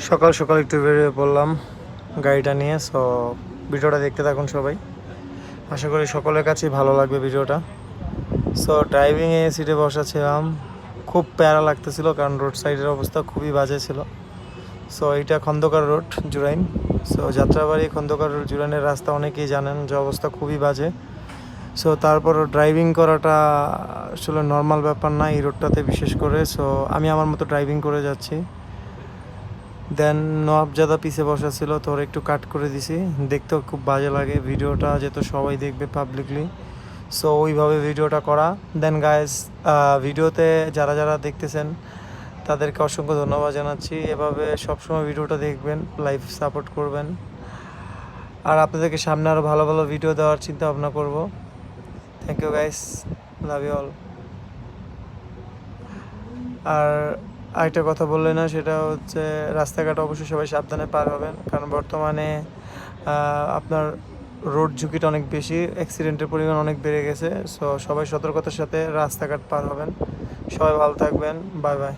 সকাল সকাল একটু বেরিয়ে পড়লাম গাড়িটা নিয়ে। সো ভিডিওটা দেখতে থাকুন সবাই, আশা করি সকলের কাছেই ভালো লাগবে ভিডিওটা। সো ড্রাইভিংয়ে সিটে বসা ছিলাম, খুব প্যারা লাগতেছিল কারণ রোড সাইডের অবস্থা খুবই বাজে ছিল। সো এইটা Khandakar road, Jurain. So Jatrabari Khandakar road জুরাইনের রাস্তা অনেকেই জানেন যে অবস্থা খুবই বাজে। সো তারপরও ড্রাইভিং করাটা আসলে নর্মাল ব্যাপার না এই রোডটাতে বিশেষ করে। সো আমি আমার মতো ড্রাইভিং করে যাচ্ছি। দেন নবাবজাদা পিছে বসা ছিল, তো ওর একটু কাট করে দিছি, দেখতেও খুব বাজে লাগে ভিডিওটা, যেহেতু সবাই দেখবে পাবলিকলি। সো ওইভাবে ভিডিওটা করা। দেন গাইস, ভিডিওতে যারা যারা দেখতেছেন তাদেরকে অসংখ্য ধন্যবাদ জানাচ্ছি। এভাবে সবসময় ভিডিওটা দেখবেন, লাইভ সাপোর্ট করবেন, আর আপনাদেরকে সামনে আরও ভালো ভালো ভিডিও দেওয়ার চিন্তা ভাবনা করব। Thank you guys, love you all. আর আরেকটা কথা বললে না, সেটা হচ্ছে রাস্তাঘাট অবশ্যই সবাই সাবধানে পার হবেন, কারণ বর্তমানে আপনার রোড ঝুঁকিটা অনেক বেশি, অ্যাক্সিডেন্টের পরিমাণ অনেক বেড়ে গেছে। সো সবাই সতর্কতার সাথে রাস্তাঘাট পার হবেন। সবাই ভালো থাকবেন, বাই বাই।